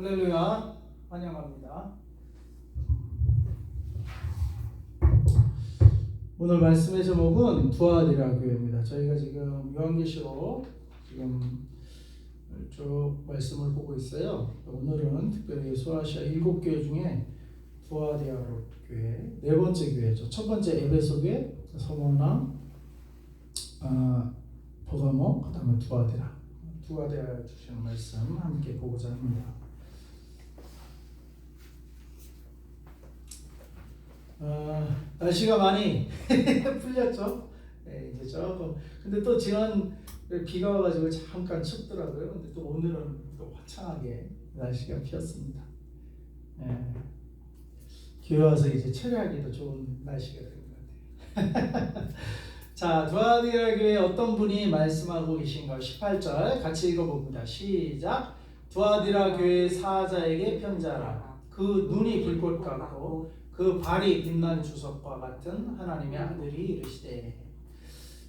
할렐루야, 환영합니다. 오늘 말씀의 제목은 두아디라 교회입니다. 저희가 지금 요한계시록 지금 쭉 말씀을 보고 있어요. 오늘은 특별히 소아시아 7교회 중에 두아디라 교회 네 번째 교회죠. 첫 번째 에베소 교회, 서머나, 버가모, 그 다음에 두아디라 주시는 말씀 함께 보고자 합니다. 날씨가 많이 풀렸죠. 네, 이제 조금. 근데 또 지난 비가 와가지고 잠깐 춥더라고요. 근데 또 오늘은 또 화창하게 날씨가 피었습니다. 네. 교회 와서 이제 철회하기도 좋은 날씨가 된 것 같아요. 자, 두아디라 교회 어떤 분이 말씀하고 계신가? 18절 같이 읽어봅니다. 시작. 두아디라 교회 사자에게 편지하라. 그 눈이 불꽃 같고 그 발이 빛난 주석과 같은 하나님의 아들이 이르시되.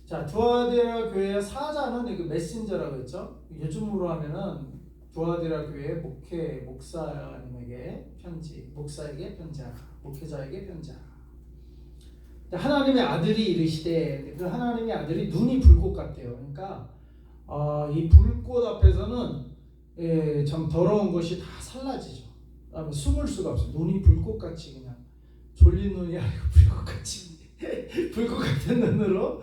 자, 두아디라 교회의 사자는 그 메신저라고 했죠. 요즘으로 하면은 두아디라 교회 목사님에게 편지, 목사에게 편지하라, 목회자에게 편지하라. 하나님의 아들이 이르시되, 그 하나님의 아들이 눈이 불꽃 같대요. 그러니까 이 불꽃 앞에서는 참 더러운 것이 다 사라지죠. 숨을 수가 없어요. 눈이 불꽃같이 그냥 졸린 눈이 아니고 불꽃같이 불꽃 같은 눈으로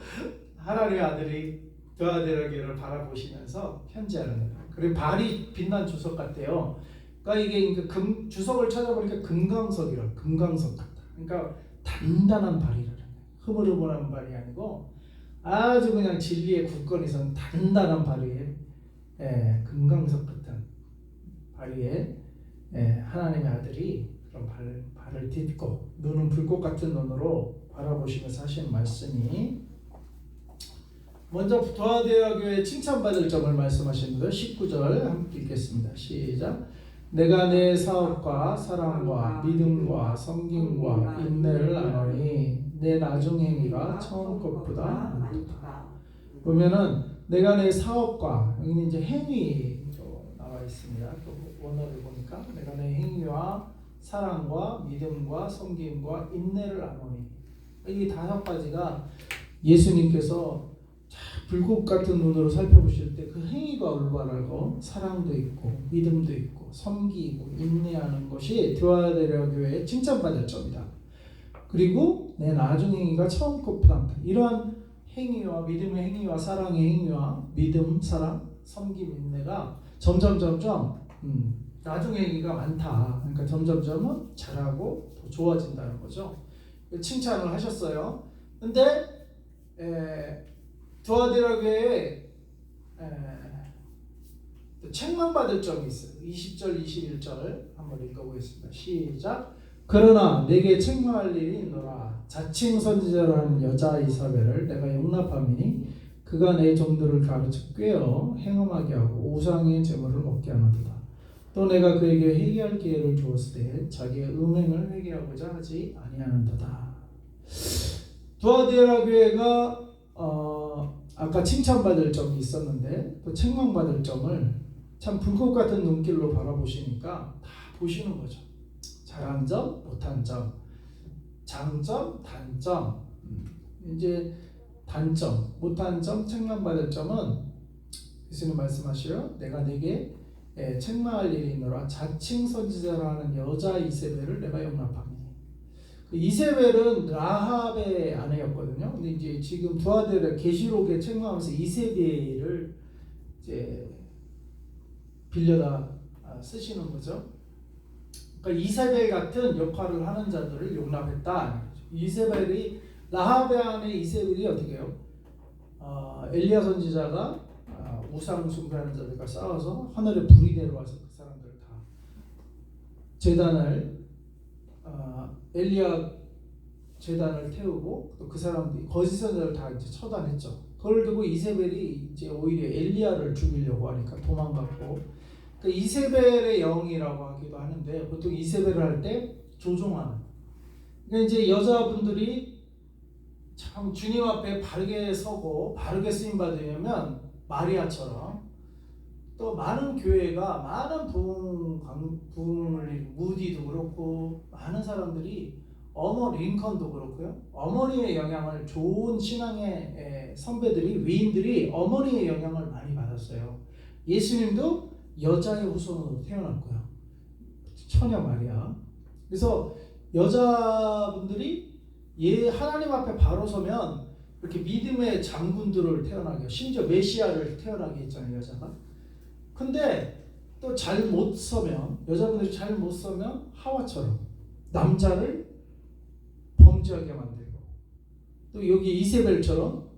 하나님의 아들이 두아디라 교회를 바라보시면서 편지하는 거예요. 그리고 발이 빛난 주석 같대요. 그러니까 이게 주석을 찾아보니까 금강석이라, 금강석 같다. 그러니까 단단한 발이라는 거예요. 흐물흐물한 발이 아니고 아주 그냥 진리의 굳건히 선 단단한 발 위에, 금강석 같은 발 위에 하나님의 아들이 그런 발을 딛고 눈은 불꽃 같은 눈으로 바라보시면서 하시는 말씀이, 먼저 두아디라 교회에 칭찬받을 점을 말씀하시는데 19절 함께 읽겠습니다. 시작. 내가 내 사업과 사랑과 믿음과 섬김과 인내를 아노니 내 나중 행위가 처음 것보다 많도다. 보면은 내가 내 사업과, 여기는 이제 행위로 나와 있습니다. 원어를 보니까 내가 내 행위와 사랑과 믿음과 섬김과 인내를 아노니, 이 5가지가 예수님께서 불꽃 같은 눈으로 살펴보실 때 그 행위가 올바르고 사랑도 있고 믿음도 있고 섬기고 인내하는 것이 두아디라 교회의 칭찬받을 점이다. 그리고 내 나중 행위가 처음 것보다 많다. 이러한 행위와 믿음의 행위와 사랑의 행위와 믿음, 사랑, 섬김, 인내가 점점 나중 행위가 많다. 그러니까 점점은 잘하고 더 좋아진다는 거죠. 칭찬을 하셨어요. 근데 두아디라 교회에 책망받을 점이 있어요. 20절, 21절 한번 읽어보겠습니다. 시작. 그러나 내게 책망할 일이 있노라. 자칭 선지자라는 여자 이사벨을 내가 용납함이니 그가 내 종들을 가르쳐 꾀어 행음하게 하고 우상의 제물을 먹게 하는도다. 또 내가 그에게 회개할 기회를 주었을 때 자기의 음행을 회개하고자 하지 아니하는도다. 두아디라 교회가 아까 칭찬받을 점이 있었는데 또 책망받을 점을 참 불꽃 같은 눈길로 바라보시니까 다 보시는 거죠. 잘한 점, 못한 점, 장점, 단점. 이제 단점, 못한 점, 책망받을 점은 예수님 말씀하시요. 내가 내게 책망할 일이 있노라. 자칭 선지자라는 여자 이세벨을 내가 용납하니. 이세벨은 라합의 아내였거든요. 근데 이제 지금 두아디라 계시록에 책망하면서 이세벨을 이제 빌려다 쓰시는 거죠. 그러니까 이세벨 같은 역할을 하는 자들을 용납했다. 이세벨이, 라합의 아내 이세벨이 어떻게 해요? 엘리야 선지자가 우상 숭배하는 자들과 싸워서 하늘에 불이 내려와서 그 사람들 다 제단을 엘리야 제단을 태우고 또 그 사람들이 거짓 선지자를 다 이제 처단했죠. 그걸 두고 이세벨이 이제 오히려 엘리야를 죽이려고 하니까 도망갔고, 그 이세벨의 영이라고 하기도 하는데 보통 이세벨을 할 때 조종하는. 그러니까 이제 여자분들이 참 주님 앞에 바르게 서고 바르게 쓰임 받으려면 마리아처럼 또 많은 교회가 많은 부흥을 무디도 그렇고 많은 사람들이 링컨도 그렇고요. 어머니의 영향을 좋은 신앙의 선배들이 위인들이 어머니의 영향을 많이 받았어요. 예수님도 여자의 후손으로 태어났고요. 처녀 마리아. 그래서 여자분들이 하나님 앞에 바로 서면 이렇게 믿음의 장군들을 태어나게, 심지어 메시아를 태어나게 했잖아요, 여자가. 근데 또 잘 못 서면, 여자분들이 잘 못 서면 하와처럼 남자를 범죄하게 만들고, 또 여기 이세벨처럼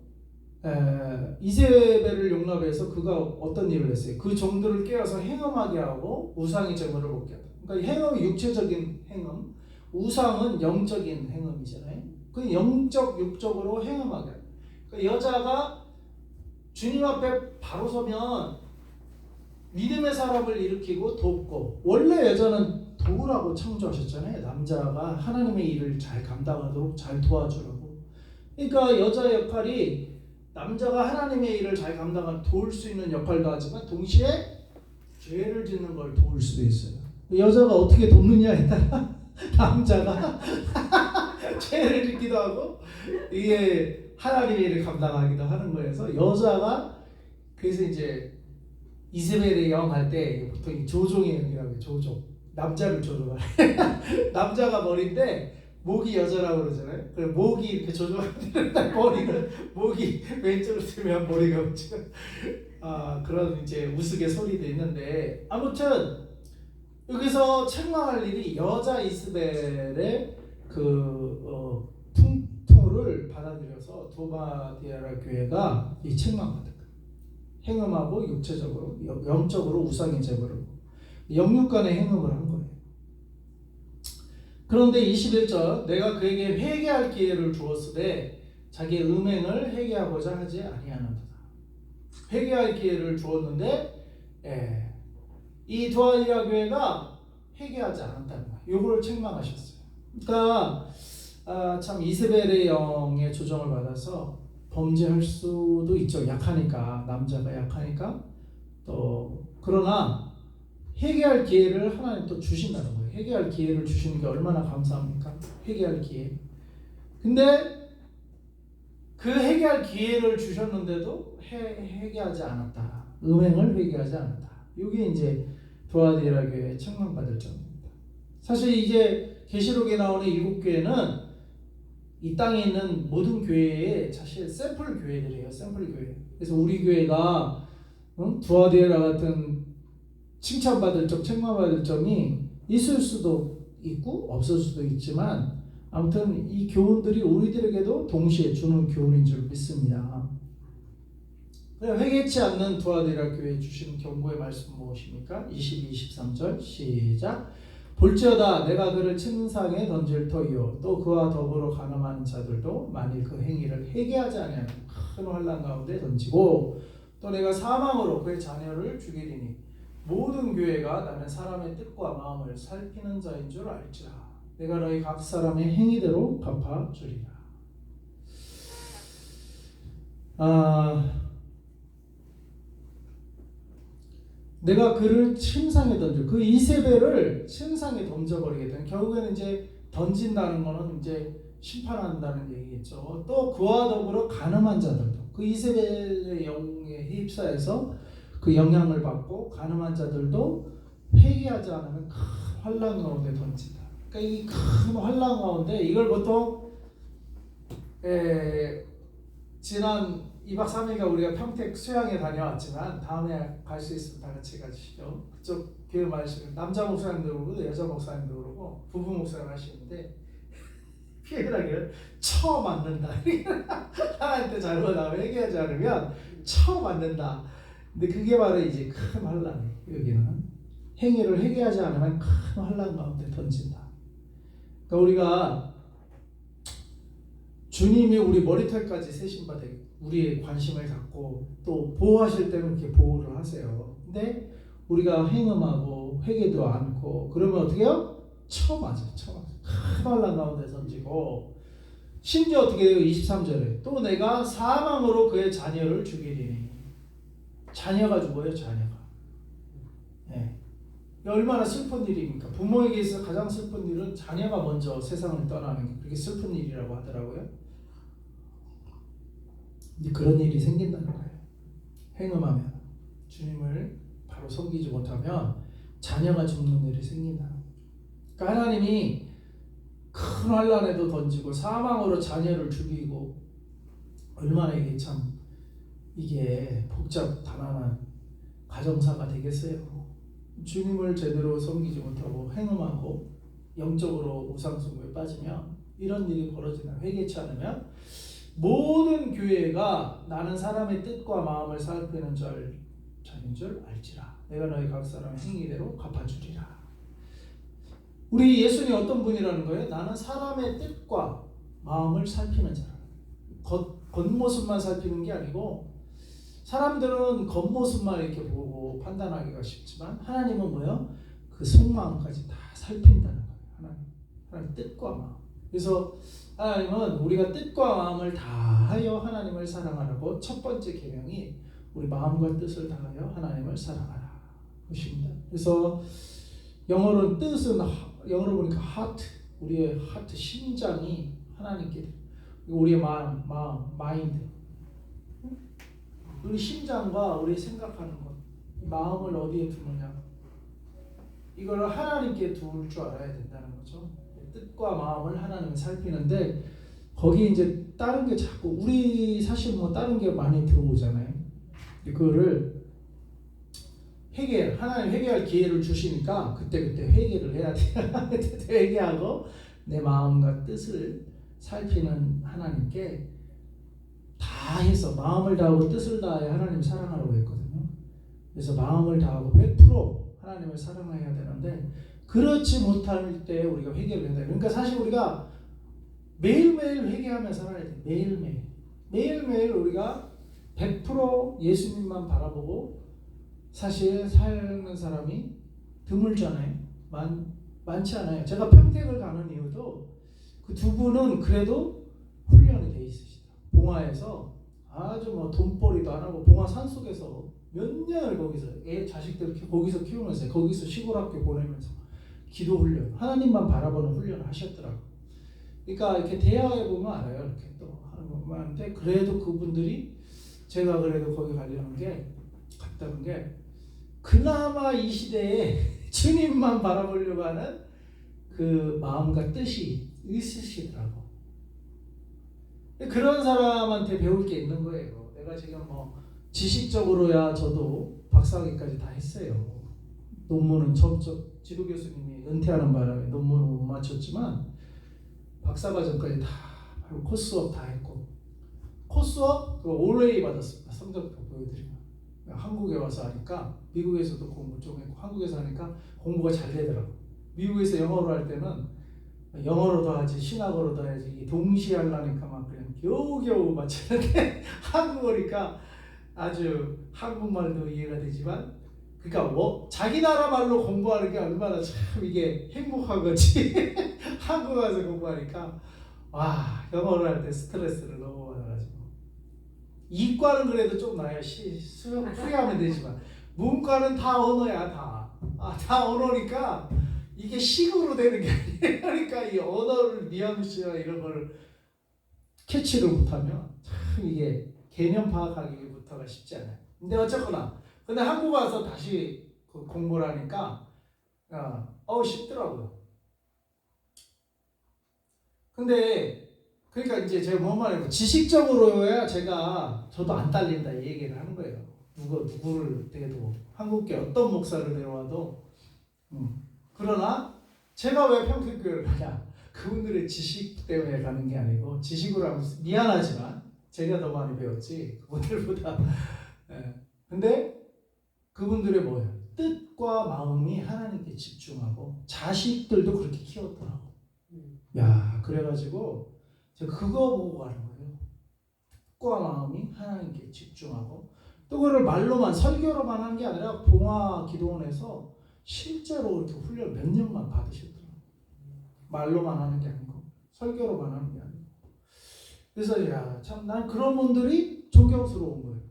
이세벨을 용납해서 그가 어떤 일을 했어요? 그 종들을 깨워서 행음하게 하고 우상의 제물을 먹게 하다. 그러니까 행음은 육체적인 행음, 우상은 영적인 행음이잖아요. 그 영적 육적으로 행음하게. 그러니까 여자가 주님 앞에 바로 서면 믿음의 사람을 일으키고 돕고, 원래 여자는 도우라고 창조하셨잖아요. 남자가 하나님의 일을 잘 감당하도록 잘 도와주라고. 그러니까 여자 역할이 남자가 하나님의 일을 잘 감당하고 도울 수 있는 역할도 하지만 동시에 죄를 짓는 걸 도울 수도 있어요. 여자가 어떻게 돕느냐에 따라 남자가 죄를 짓기도 하고 이게 하나님의 일을 감당하기도 하는 거여서 여자가, 그래서 이제 이세벨의 영 할 때 보통 조종의 영이라고 해요. 조종. 남자를 조종하래. 남자가 머리인데 목이 여자라고 그러잖아요. 그래 목이 이렇게 조종하는데 머리는 목이 왼쪽으로 들면 머리가 왼쪽. 그런 이제 우스갯소리도 있는데, 아무튼 여기서 책망할 일이 여자 이스벨의 풍토를 받아들여서 도바디아라 교회가 이 책망받은 거예요. 행음하고 육체적으로, 영적으로 우상의 제물을 영육간의 행음을 한 거예요. 그런데 21절, 내가 그에게 회개할 기회를 주었으되 자기의 음행을 회개하고자 하지 아니하는도다. 회개할 기회를 주었는데 이 두아디라 교회가 회개하지 않았다는 거예요. 요걸 책망하셨어요. 그러니까 참 이세벨의 영의 조정을 받아서 범죄할 수도 있죠. 약하니까, 남자가 약하니까. 또 그러나 회개할 기회를 하나님 또 주신다는 거예요. 회개할 기회를 주시는 게 얼마나 감사합니까? 회개할 기회. 근데 그 회개할 기회를 주셨는데도 회개하지 않았다. 음행을 회개하지 않았다. 이게 이제 두아디라 교회의 책망받을 점입니다. 사실 이제 계시록에 나오는 7교회는 이 땅에 있는 모든 교회의 사실 샘플 교회들이에요. 샘플 교회. 그래서 우리 교회가 두아디라 같은 칭찬받을 점, 책망받을 점이 있을 수도 있고 없을 수도 있지만, 아무튼 이 교훈들이 우리들에게도 동시에 주는 교훈인 줄 믿습니다. 회개치 않는 두아디라 교회에 주신 경고의 말씀 무엇입니까? 22, 23절 시작. 볼지어다 내가 그를 침상에 던질 터이요 또 그와 더불어 가늠하는 자들도 만일 그 행위를 회개하지 아니하면 큰 환난 가운데 던지고, 또 내가 사망으로 그의 자녀를 죽이리니 모든 교회가 나는 사람의 뜻과 마음을 살피는 자인 줄 알지라. 내가 너희 각 사람의 행위대로 갚아주리라. 내가 그를 침상에 던져, 그 이세벨을 침상에 던져버리게 되면 결국에는 이제 던진다는 거는 이제 심판한다는 얘기겠죠. 또 그와 더불어 간음한 자들도, 그 이세벨의 영에 휩싸여서 그 영향을 받고 간음한 자들도 회개하지 않으면 큰 환난 가운데 던진다. 그러니까 이 큰 환난 가운데, 이걸 보통 지난 2박 3일간 우리가 평택 수양에 다녀왔지만 다음에 갈 수 있으면 다 같이 가시죠. 그쪽 교회 말씀, 남자 목사님도 그러고 여자 목사님도 그러고 부부 목사님 하시는데 피해라기를 쳐 맞는다. 하나님께 잘못하면 회개하지 않으면 쳐 맞는다. 근데 그게 바로 이제 큰 환난이에요. 여기는 행위를 회개하지 않으면 큰 환난 가운데 던진다. 그러니까 우리가 주님이 우리 머리털까지 세신 바 되게 우리의 관심을 갖고 또 보호하실 때는 이렇게 보호를 하세요. 근데 우리가 행음하고 회개도 않고 그러면 어떻게 해요? 쳐맞아. 큰 환난 가운데 던지고, 심지어 어떻게 해요? 23절에 또 내가 사망으로 그의 자녀를 죽이리니. 자녀가 죽어요. 자녀가. 얼마나 슬픈 일입니까? 부모에게 있어서 가장 슬픈 일은 자녀가 먼저 세상을 떠나는 게 그렇게 슬픈 일이라고 하더라고요. 이제 그런 일이 생긴다는 거예요. 행음하면 주님을 바로 섬기지 못하면 자녀가 죽는 일이 생긴다. 그러니까 하나님이 큰 환난에도 던지고 사망으로 자녀를 죽이고 얼마나 이게 참 이게 복잡단단한 가정사가 되겠어요. 주님을 제대로 섬기지 못하고 행음하고 영적으로 우상숭배에 빠지면 이런 일이 벌어지나 회개치 않으면 모든 교회가 나는 사람의 뜻과 마음을 살피는 자인 줄 알지라. 내가 너희 각 사람 행위대로 갚아주리라. 우리 예수님이 어떤 분이라는 거예요? 나는 사람의 뜻과 마음을 살피는 자라. 겉모습만 살피는 게 아니고 사람들은 겉모습만 이렇게 보고 판단하기가 쉽지만 하나님은 뭐예요? 그 속마음까지 다 살핀다는 거예요. 하나님 뜻과 마음. 그래서 하나님은 우리가 뜻과 마음을 다하여 하나님을 사랑하라고 첫 번째 계명이 우리 마음과 뜻을 다하여 하나님을 사랑하라 것입니다. 그래서 영어로는 뜻은 영어로 보니까 heart, 우리의 heart 심장이 하나님께 우리의 마음, 마인드, 우리 심장과 우리 생각하는 것, 마음을 어디에 두느냐, 이걸 하나님께 둘 줄 알아야 된다는 거죠. 뜻과 마음을 하나님이 살피는데 거기 이제 다른 게 자꾸 우리 사실 뭐 다른 게 많이 들어오잖아요. 그거를 하나님 회개할 기회를 주시니까 그때 회개를 해야 돼요. 회개하고 내 마음과 뜻을 살피는 하나님께 다 해서 마음을 다하고 뜻을 다해 하나님 사랑하라고 했거든요. 그래서 마음을 다하고 100% 하나님을 사랑해야 되는데 그렇지 못할 때 우리가 회개를 해야 돼요. 그러니까 사실 우리가 매일매일 회개하며 살아야 돼요. 매일매일 우리가 100% 예수님만 바라보고 사실 사는 사람이 드물잖아요. 많지 않아요. 제가 평택을 가는 이유도 그 두 분은 그래도 훈련이 돼 있으시다. 봉화에서 아주 뭐 돈벌이도 안 하고 봉화 산속에서 몇 년을 거기서 자식들 거기서 키우면서 거기서 시골 학교 보내면서 기도 훈련, 하나님만 바라보는 훈련을 하셨더라고. 그러니까 이렇게 대화해 보면 알아요. 이렇게 또 하는 것만 하는데 그래도 그분들이 제가 그래도 거기 가려는 게 갔다는 게 그나마 이 시대에 주님만 바라보려고 하는 그 마음과 뜻이 있으시더라고. 그런 사람한테 배울 게 있는 거예요. 내가 지금 뭐 지식적으로야 저도 박사학위까지 다 했어요. 논문은 지도 교수님이 은퇴하는 바람에 논문을 못 마쳤지만 박사과정까지 다 코스업 다 했고 코스업 올레이 받았습니다. 성적표 보여드리면 한국에 와서 하니까 미국에서도 공부 좀 했고 한국에서 하니까 공부가 잘 되더라고. 미국에서 영어로 할 때는 영어로도 하지 신학어로도 해야지 동시에 하려니까 막 그냥 겨우겨우 맞췄는데 한국어니까 아주 한국말도 이해가 되지만 그러니까 자기 나라 말로 공부하는 게 얼마나 참 이게 행복한 거지. 한국 와서 공부하니까 와 영어를 할 때 스트레스를 너무 받아가지고 이과는 그래도 좀 나야 수행하면 되지만 문과는 다 언어야 다 언어니까 이게 식으로 되는 게 아니에요. 그러니까 이 언어를 뉘앙스나 이런 걸 캐치를 못하면 참 이게 개념 파악하기부터가 쉽지 않아요. 근데 어쨌거나 근데 한국 와서 다시 공부를 하니까 쉽더라고요. 근데 그러니까 이제 제가 뭔 말이에요. 지식적으로야 저도 안 딸린다 이 얘기를 하는 거예요. 누구를 대도 한국계 어떤 목사를 데려와도 그러나 제가 왜 평택교회를 가냐? 그분들의 지식 때문에 가는 게 아니고 지식으로 하면 미안하지만 제가 더 많이 배웠지 그분들보다. 근데 그분들의 뭐예요? 뜻과 마음이 하나님께 집중하고 자식들도 그렇게 키웠더라고. 야 그래가지고 제가 그거 보고 가는 거예요. 뜻과 마음이 하나님께 집중하고 또 그걸 말로만 설교로만 한 게 아니라 봉화 기도원에서 실제로 이렇게 훈련 몇 년만 받으셨더라고요. 말로만 하는 게 아니고 설교로만 하는 게 아니고. 그래서 참 난 그런 분들이 존경스러운 거예요.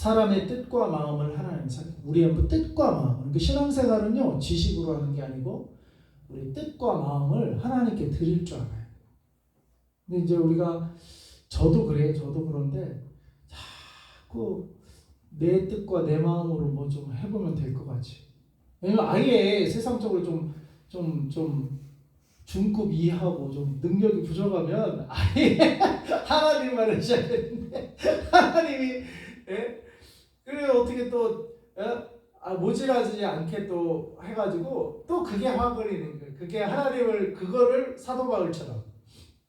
사람의 뜻과 마음을 하나님 살게. 우리의 뭐 뜻과 마음. 그 신앙생활은요 지식으로 하는 게 아니고 우리 뜻과 마음을 하나님께 드릴 줄 알아요. 근데 이제 우리가 저도 그런데 자꾸 내 뜻과 내 마음으로 뭐 좀 해보면 될 것 같지. 왜냐면 아예 세상적으로 좀 중급 이하고 좀 능력이 부족하면 아예 하나님만 하셔야 되는데 하나님이 그래 어떻게 또 모질하지 않게 또 해가지고 또 그게 화걸리는 거예요. 그게 하나님을 그거를 사도 바울처럼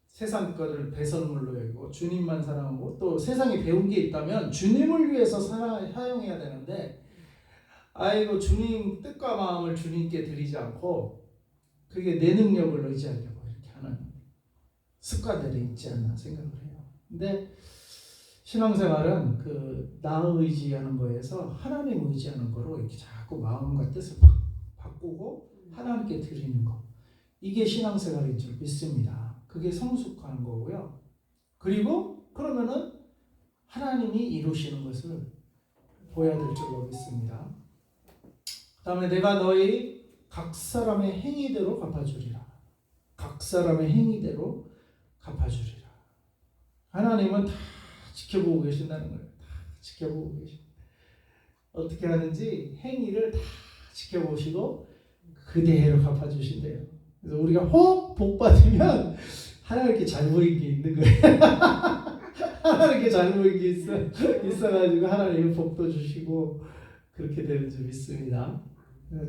세상 것을 배설물로 여기고 주님만 사랑하고 또 세상에 배운 게 있다면 주님을 위해서 사용해야 되는데 아이고 주님 뜻과 마음을 주님께 드리지 않고 그게 내 능력을 의지하려고 이렇게 하는 습관들이 있지 않나 생각을 해요. 근데 신앙생활은 나 의지하는 거에서 하나님 의지하는 거로 이렇게 자꾸 마음과 뜻을 바꾸고 하나님께 드리는 거. 이게 신앙생활인 줄 믿습니다. 그게 성숙하는 거고요. 그리고 그러면은 하나님이 이루시는 것을 보여야 될 줄로 믿습니다. 그 다음에 내가 너희 각 사람의 행위대로 갚아주리라. 각 사람의 행위대로 갚아주리라. 하나님은 다 지켜보고 계신다는 거예요. 다 지켜보고 계십니다. 어떻게 하는지 행위를 다 지켜보시고 그대로 갚아주신대요. 그래서 우리가 혹 복 받으면 하나님께 잘 보인 게 있는 거예요. 하나님께 잘 보인 게 있어가지고 하나님이 복도 주시고 그렇게 되는 줄 믿습니다.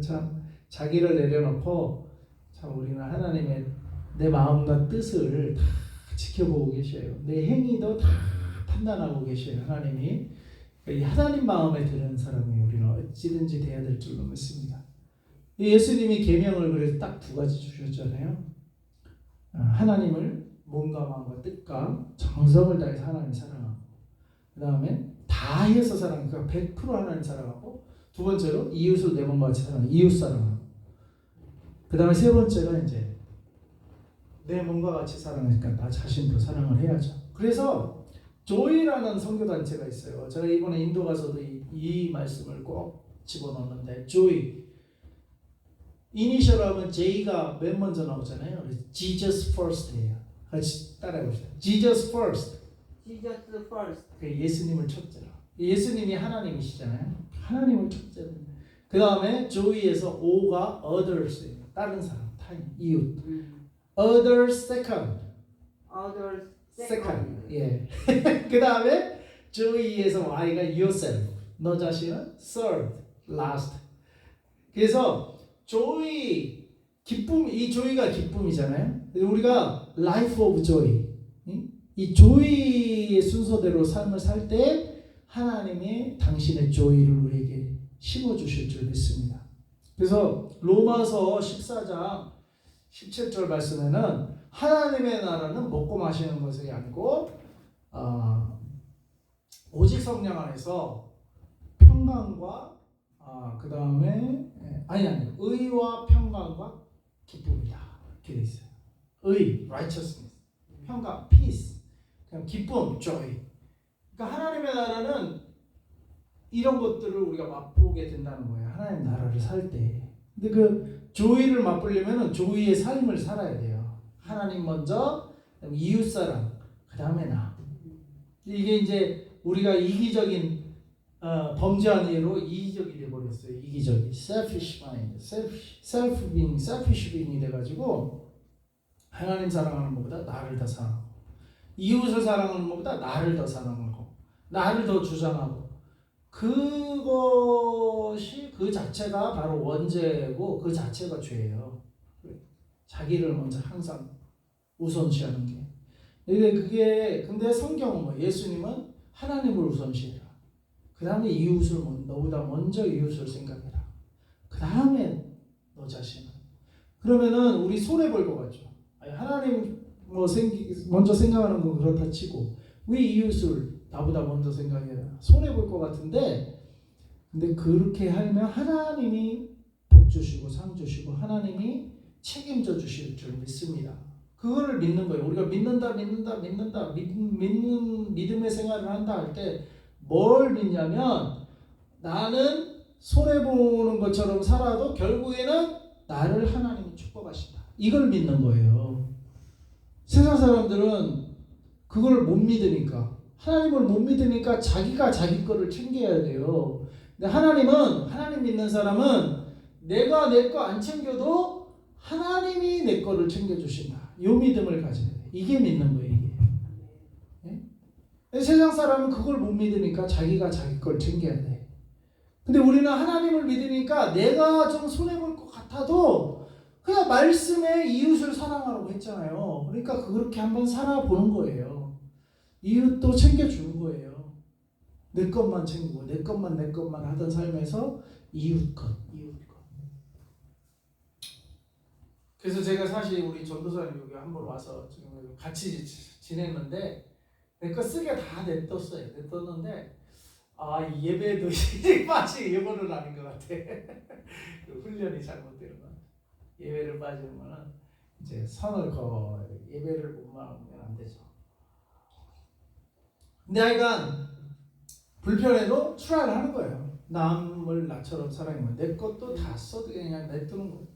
참 자기를 내려놓고 참 우리는 하나님의 내 마음과 뜻을 다 지켜보고 계셔요. 내 행위도 다 판단하고 계셔요. 하나님이. 이 하나님 마음에 드는 사람이 우리는 어찌든지 돼야 될 줄로 믿습니다. 예수님이 계명을 그래서 딱 두 가지 주셨잖아요. 하나님을 몸과 마음과 뜻과 정성을 다해서 하나님 사랑하고 그 다음에 다해서 사랑하고 그러니까 100% 하나님 사랑하고 두 번째로 이웃을 내 몸과 같이 사랑하고 이웃 사랑하고 그 다음에 세 번째가 이제 내 몸과 같이 사랑하니까 나 자신도 사랑을 해야죠. 그래서 조이라는 선교단체가 있어요. 제가 이번에 인도 가서도 이 말씀을 꼭 집어넣는데 조이 이니셜 하면 J가 맨 먼저 나오잖아요. Jesus First예요. 같이 따라해봅시다. Jesus First. Jesus first. 예수님을 첫째로. 예수님이 하나님이시잖아요. 하나님을 첫째로. 그 다음에 조이에서 O가 others예요. 다른 사람, 타인, 이웃. Others second. Others second. 예. 그 다음에 조이에서 Y가 yourself. 너 자신은 third, last. 그래서 조이 기쁨 이 조이가 기쁨이잖아요. 우리가 life of joy 이 조이의 순서대로 삶을 살 때 하나님이 당신의 조이를 우리에게 심어 주실 줄 믿습니다. 그래서 로마서 14장 17절 말씀에는 하나님의 나라는 먹고 마시는 것이 아니고 오직 성령 안에서 평강과 그 다음에 의와 평강과 기쁨이다. 이렇게 돼 있어요. 의, righteousness, 평강, peace, 그냥 기쁨, joy. 그러니까 하나님의 나라는 이런 것들을 우리가 맛보게 된다는 거예요. 하나님 나라를 살 때. 근데 그 joy를 맛보려면은 joy의 삶을 살아야 돼요. 하나님 먼저, 이웃 사랑, 그 다음에 나. 이게 이제 우리가 이기적인 범죄한 예로 이기적이 돼버렸어요. 이기적이 selfish mind, selfish being이 돼가지고 하나님 사랑하는 것보다 나를 더 사랑하고 이웃을 사랑하는 것보다 나를 더 사랑하고 나를 더 주장하고 그것이 그 자체가 바로 원죄고 그 자체가 죄예요. 자기를 먼저 항상 우선시하는 게. 근데 성경은 뭐 예수님은 하나님을 우선시해라. 그 다음에 이웃을 너보다 먼저 이웃을 생각해라. 그 다음에 너 자신은. 그러면은 우리 손해 볼 것 같죠. 하나님 먼저 생각하는 건 그렇다 치고 왜 이웃을 나보다 먼저 생각해라. 손해 볼 것 같은데 근데 그렇게 하면 하나님이 복 주시고 상 주시고 하나님이 책임져 주실 줄 믿습니다. 그거를 믿는 거예요. 우리가 믿는다 믿는 믿음의 생활을 한다 할 때 뭘 믿냐면 나는 손해보는 것처럼 살아도 결국에는 나를 하나님이 축복하신다. 이걸 믿는 거예요. 세상 사람들은 그걸 못 믿으니까, 하나님을 못 믿으니까 자기가 자기 거를 챙겨야 돼요. 근데 하나님 믿는 사람은 내가 내 거 안 챙겨도 하나님이 내 거를 챙겨주신다. 이 믿음을 가져야 돼. 이게 믿는 거예요. 이게. 네? 세상 사람은 그걸 못 믿으니까 자기가 자기 걸 챙겨야 돼. 근데 우리는 하나님을 믿으니까 내가 좀 손해볼 것 같아도 그냥 말씀에 이웃을 사랑하라고 했잖아요. 그러니까 그렇게 한번 살아보는 거예요. 이웃도 챙겨주는 거예요. 내 것만 챙기고 내 것만 하던 삶에서 이웃 것. 그래서 제가 사실 우리 전도사님 여기 한번 와서 지금 같이 지냈는데 내 거 쓰게 다 냈었어요. 냈었는데 이 예배도 이제 빠지게 예보는 아닌 것 같아. 그 훈련이 잘못되는 거. 예배를 빠지면 이제 선을 그어 예배를 못 막으면 안 되죠. 근데 하여간 불편해도 출하를 하는 거예요. 남을 나처럼 사랑하면 내 것도 다 써도 그냥 내두는 거예요.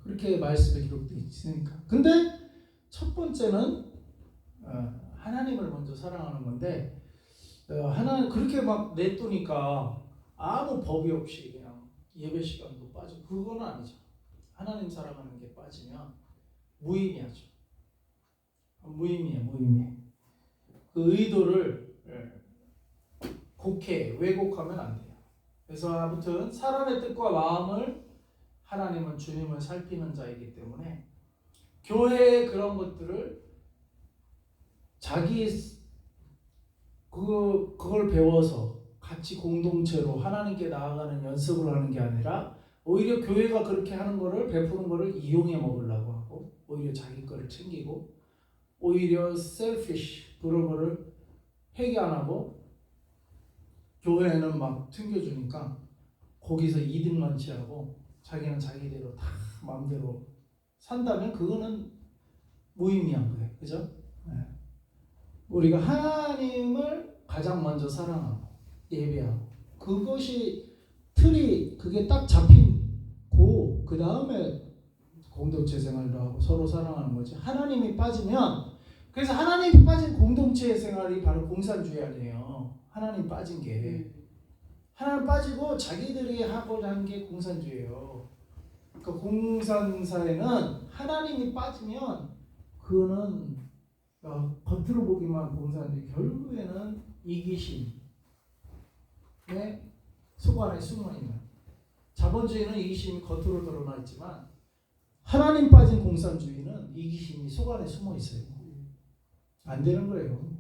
그렇게 말씀에 기록되어 있으니까. 근데 첫 번째는 하나님을 먼저 사랑하는 건데 하나님 그렇게 막 내두니까 아무 법이 없이 그냥 예배 시간도 빠지고 그건 아니죠. 하나님 사랑하는 게 빠지면 무의미하죠. 무의미해. 그 의도를 왜곡하면 안 돼요. 그래서 아무튼 사람의 뜻과 마음을 하나님은 주님을 살피는 자이기 때문에 교회의 그런 것들을 그걸 배워서 같이 공동체로 하나님께 나아가는 연습을 하는 게 아니라 오히려 교회가 그렇게 하는 거를 베푸는 거를 이용해 먹으려고 하고 오히려 자기 거를 챙기고 오히려 selfish 그런 거를 회개 안 하고 교회는 막 챙겨주니까 거기서 이득만 취하고 자기는 자기대로 다 마음대로 산다면 그거는 무의미한 거예요. 그죠? 네. 우리가 하나님을 가장 먼저 사랑하고 예배하고 그것이 틀이 그게 딱 잡힌고 그 다음에 공동체 생활도 하고 서로 사랑하는 거지. 하나님이 빠지면 그래서 하나님이 빠진 공동체 생활이 바로 공산주의 아니에요. 하나님 빠진 게 하나님 빠지고 자기들이 하고자 한 게 공산주의예요. 그러니까 공산사회는 하나님이 빠지면 그거는 겉으로 보기만 공산주의 결국에는 이기심에 속 안에 숨어있는 자본주의는 이기심이 겉으로 드러나 있지만 하나님 빠진 공산주의는 이기심이 속 안에 숨어 있어요. 안 되는 거예요.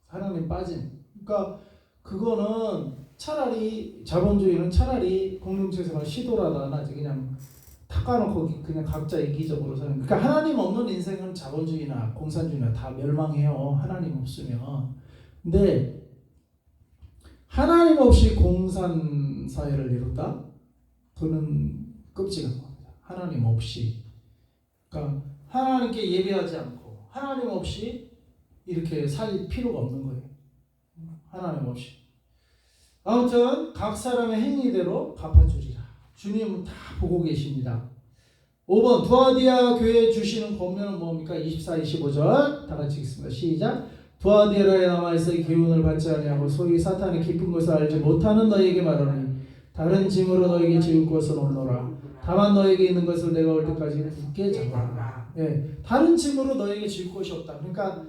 하나님 빠진. 그러니까 그거는 차라리 자본주의는 차라리 공동체 생활 시도라도 안 하지. 그냥 닦아놓고 그냥 각자 이기적으로 사는. 그러니까 하나님 없는 인생은 자본주의나 공산주의나 다 멸망해요. 하나님 없으면. 근데 하나님 없이 공산사회를 이룬다? 그는 끔찍한 겁니다. 하나님 없이. 그러니까 하나님께 예배하지 않고 하나님 없이 이렇게 살 필요가 없는 거예요. 하나님 없이. 아무튼 각 사람의 행위대로 갚아주리라. 주님은 다 보고 계십니다. 5번 두아디아 교회에 주시는 권면은 뭡니까? 24, 25절 다 같이 읽습니다. 시작. 두아디아에 남아있어 기운을 받지 아니하고 소위 사탄의 깊은 것을 알지 못하는 너희에게 말하노니 다른 짐으로 너희에게 지을 것은 없노라. 다만 너희에게 있는 것을 내가 올 때까지 굳게 잡아라. 다른 짐으로 너희에게 지을 것이 없다. 그러니까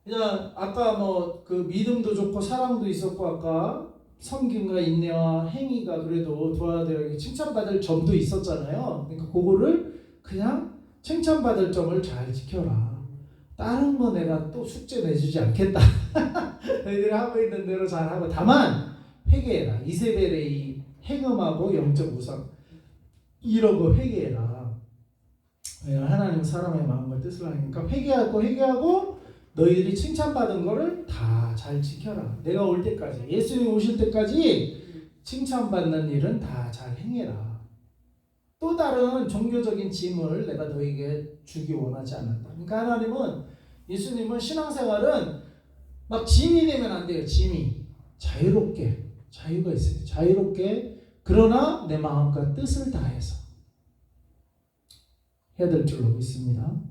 그냥 아까 그 믿음도 좋고 사랑도 있었고 아까 섬김과 인내와 행위가 그래도 두아디아에게 칭찬받을 점도 있었잖아요. 그러니까 그거를 그냥 칭찬받을 점을 잘 지켜라. 다른 거 내가 또 숙제 내주지 않겠다. 너희들이 하고 있는 대로 잘하고 다만 회개해라. 이세벨의 행음하고 영적 우상 이러고 회개해라. 하나님 사람의 마음과 뜻을 하니까 회개하고 너희들이 칭찬받은 거를 다 잘 지켜라. 내가 올 때까지 예수님 오실 때까지 칭찬받는 일은 다 잘 행해라. 또 다른 종교적인 짐을 내가 너에게 주기 원하지 않는다. 그러니까 하나님은 예수님은 신앙생활은 막 짐이 되면 안 돼요. 짐이. 자유롭게. 자유가 있어요. 자유롭게. 그러나 내 마음과 뜻을 다해서 해야 될 줄로 믿습니다.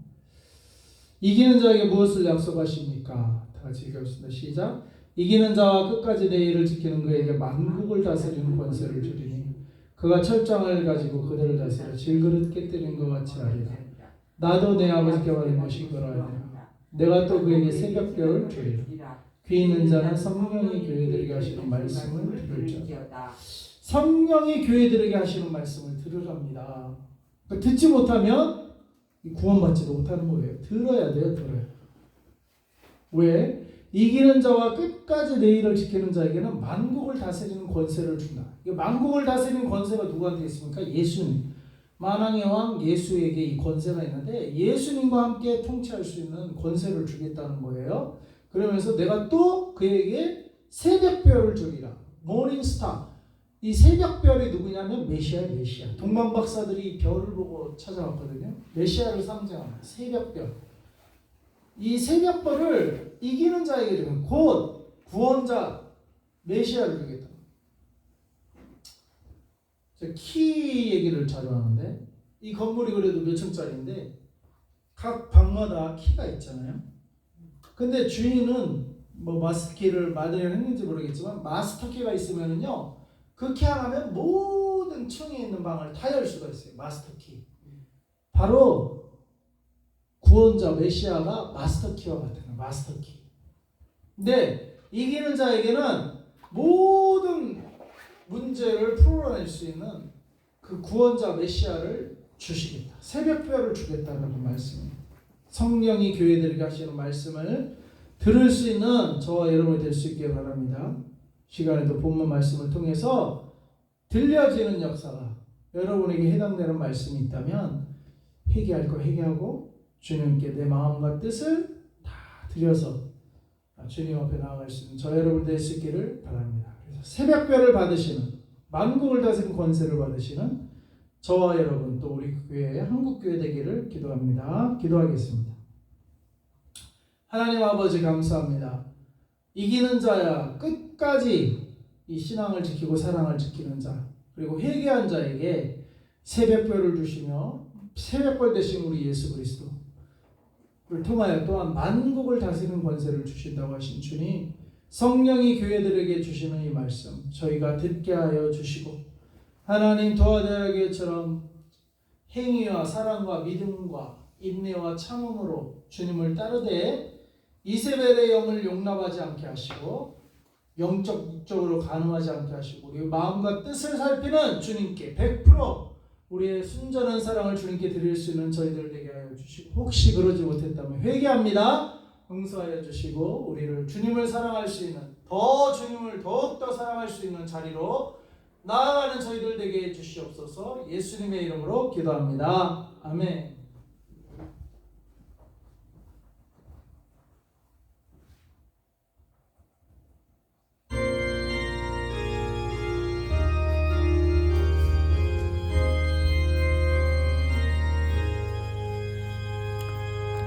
이기는 자에게 무엇을 약속하십니까? 다 같이 읽겠습니다. 시작. 이기는 자와 끝까지 내 일을 지키는 그에게 만국을 다스리는 권세를 주리니 그가 철장을 가지고 그들을 다스려 질그릇 깨뜨리는 것 같이 하리라. 나도 내 아버지께 받은 것이 그러하리라. 내가 또 그에게 새벽별을 주리라. 귀 있는 자는 성령이 교회들에게 하시는 말씀을 들을지어다. 성령이 교회들에게 하시는 말씀을 들으랍니다. 그러니까 듣지 못하면 구원받지도 못하는 거예요. 들어야 돼요. 들어요. 왜? 이기는 자와 끝까지 내 일을 지키는 자에게는 만국을 다스리는 권세를 준다. 만국을 다스리는 권세가 누구한테 있습니까? 예수님. 만왕의 왕 예수에게 이 권세가 있는데 예수님과 함께 통치할 수 있는 권세를 주겠다는 거예요. 그러면서 내가 또 그에게 새벽별을 주리라. 모닝스타. 이 새벽별이 누구냐면 메시아예요. 메시아. 동방박사들이 별을 보고 찾아왔거든요. 메시아를 상징합니다. 새벽별. 이 새벽별을 이기는 자에게 주면 곧 구원자 메시아를 주겠다. 제가 키 얘기를 자주 하는데 이 건물이 그래도 몇 층짜리인데 각 방마다 키가 있잖아요. 근데 주인은 뭐 마스터키를 마련했는지 모르겠지만 마스터키가 있으면은요 그 키 하나면 모든 층에 있는 방을 다 열 수가 있어요. 마스터키. 바로 구원자 메시아가 마스터키와 같은 거예요. 마스터키. 근데 이기는 자에게는 모든 문제를 풀어낼 수 있는 그 구원자 메시아를 주시겠다. 새벽별을 주겠다는 말씀입니다. 성령이 교회들에게 하시는 말씀을 들을 수 있는 저와 여러분이 될 수 있기를 바랍니다. 시간에도 본문 말씀을 통해서 들려지는 역사가 여러분에게 해당되는 말씀이 있다면 회개할 거 회개하고 주님께 내 마음과 뜻을 다 드려서 주님 앞에 나아갈 수 있는 저 여러분 될 수 있기를 바랍니다. 그래서 새벽별을 받으시는 만국을 다스리는 권세를 받으시는 저와 여러분 또 우리 교회의 한국교회 되기를 기도합니다. 기도하겠습니다. 하나님 아버지 감사합니다. 이기는 자야 끝까지 이 신앙을 지키고 사랑을 지키는 자 그리고 회개한 자에게 새벽별을 주시며 새벽별 되신 우리 예수 그리스도를 통하여 또한 만국을 다스리는 권세를 주신다고 하신 주님 성령이 교회들에게 주시는 이 말씀 저희가 듣게 하여 주시고 하나님 도와드리기처럼 행위와 사랑과 믿음과 인내와 참음으로 주님을 따르되 이세벨의 영을 용납하지 않게 하시고 영적 목적으로 가늠하지 않게 하시고 우리 마음과 뜻을 살피는 주님께 100% 우리의 순전한 사랑을 주님께 드릴 수 있는 저희들 되게 하여 주시고 혹시 그러지 못했다면 회개합니다. 용서하여 주시고 우리를 주님을 사랑할 수 있는 더 주님을 더욱더 사랑할 수 있는 자리로 나아가는 저희들 되게 해주시옵소서. 예수님의 이름으로 기도합니다. 아멘.